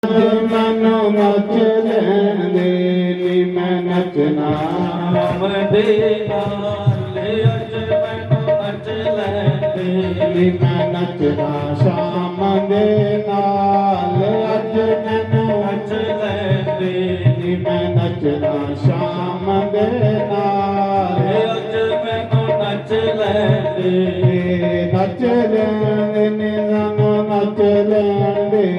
मनो नच लेंदे नी मैं नचना नाम दे नाल अज मैनू नच लैंदे नी मैं नचना शाम दे नाल अज मैनू नच लैंदे नी मैं नचना शाम दे नाल अज मैनू नच लैंदे नच लेंदे नी सानू नच लेंदे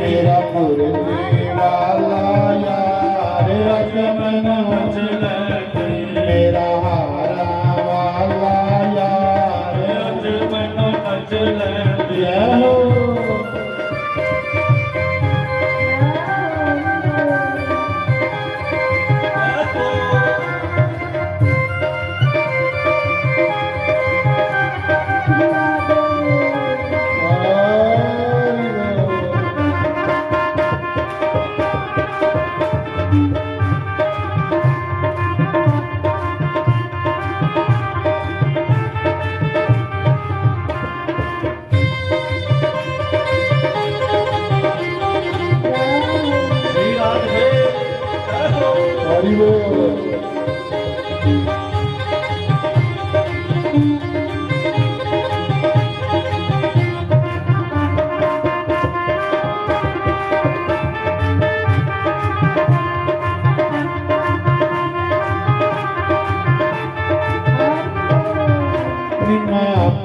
ਮੇਰਾ ਮੁਰਲੀ ਵਾਲਾ ਯਾਰ ਅੱਜ ਮੈਨੂੰ ਨੱਚ ਲੈਂਦੇ ਮੇਰਾ ਹਾਰਾ ਵਾਲਾ ਯਾਰ ਅੱਜ ਮੈਨੂੰ ਨੱਚ ਲੈਂਦੇ ਜੈ ਹੋ श्री राधे ਹਰੀ ਬੋਲ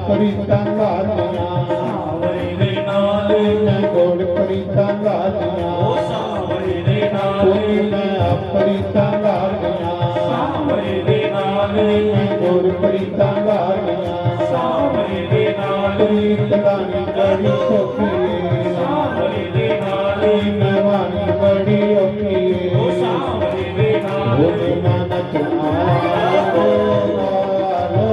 ਪ੍ਰੀਤਾਂ ਲਾਲੀਆਂ ਸਾਵਰੇ ਦੇ ਨਾਲ ਮੈਂ ਗੋੜ ਪ੍ਰੀਤਾਂ ਲਾਲੀਆਂ ਉਹ ਸਾਵਰੇ ਦੇ ਨਾਲ ਮੈਂ ਪ੍ਰੀਤਾਂ ਲਾਲੀਆਂ ਸਾਵਰੇ ਦੇ ਨਾਲ ਮੈਂ ਗੋੜ ਪ੍ਰੀਤਾਂ ਲਾਲੀਆਂ ਸਾਵਰੇ ਦੇ ਨਾਲ ਪ੍ਰੀਤ ਲਾਣੀ ਬੜੀ ਸੋਖੀ ਸਾਵਰੇ ਦੇ ਨਾਲ ਮੈਂ ਵਾਣੀ ਬੜੀ ਔਖੀ ਉਹ ਸਾਵਰੇ ਦੇ ਨਾਲ ਉਹਦੇ ਨਾਲ ਨੱਚਣਾ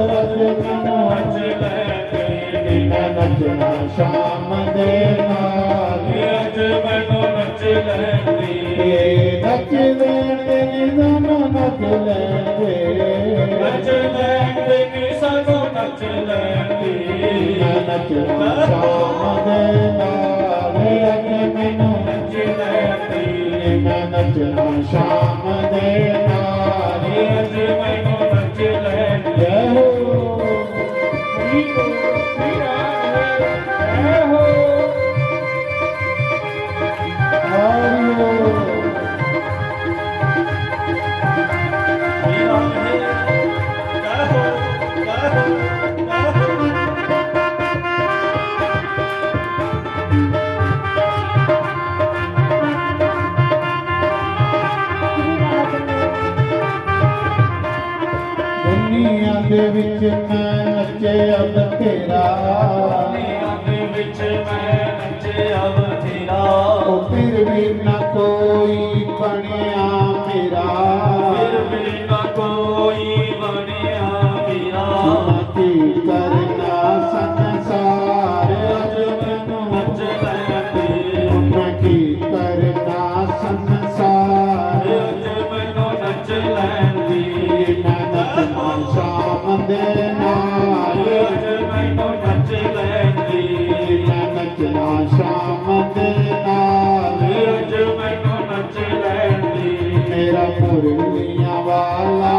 ਨੱਚ ਲੈਂਦੇ ਮੈਂ ਨੱਚਣਾ ਸ਼ਾਮ ਦੇ ਨਾਲ ਅੱਜ ਮੈਨੂੰ ਨੱਚ ਲੈਂਦੇ ਇਹ ਨੱਚ ਲੈਂਦੇ ਨਿਜ਼ਾਮ ਨੱਚ ਲੈਂਦੇ ਨੱਚ ਲੈਂਦੇ ਨੀ ਸਾਨੂੰ ਨੱਚ ਲੈਂਦੇ ਮੈਂ ਨੱਚਣਾ ਸ਼ਾਮ ਦੇ ਨਾਲ ਅੱਜ ਮੈਨੂੰ ਨੱਚ ਲੈਂਦੇ ਮੈਂ ਨੱਚਣਾ ਸ਼ਾਮ ਦੇ ਨਾਲ ਅੱਜ ਮੈਨੂੰ ਨੱਚ ਲੈਂਦੇ ਜੈ ਹੋ ਜੈ ਹੋ ਹਰੀ ਬੋਲ श्री राधे जय हो जय हो जय हो ਦੁਨੀਆ ਦੇ ਵਿੱਚ ਮੈਂ ਨੱਚਿਆ ਬਥੇਰਾ ਦੁਨੀਆ ਦੇ ਵਿੱਚ ਮੈਂ ਨੱਚਿਆ ਬਥੇਰਾ ਉਹ ਫਿਰ ਵੀ ਨਾ ਕੋਈ ਬਣਿਆ ਮੇਰਾ ਫਿਰ ਵੀ ਨਾ ਕੋਈ ਬਣਿਆ ਮੇਰਾ ਕੀ ਕਰਨਾ ਸੰਸਾਰ ਅੱਜ ਮੈਨੂੰ ਨੱਚ ਲੈਂਦੇ ਮੈਂ ਕੀ ਕਰਨਾ ਸੰਸਾਰ ਅੱਜ ਮੈਨੂੰ ਨੱਚ ਲੈਂਦੇ ਮੈਂ ਨੱਚਣਾ ਸ਼ਾਮ ਦੇ ਨਾਲ ਅੱਜ ਮੈਨੂੰ ਨੱਚ ਲੈਂਦੇ ਮੈਂ ਨੱਚਣਾ ਸ਼ਾਮ ਦੇ ਨਾਲ ਅੱਜ ਮੈਨੂੰ ਨੱਚ ਲੈਂਦੇ ਮੇਰਾ ਮੁਰਲੀਆਂ ਵਾਲਾ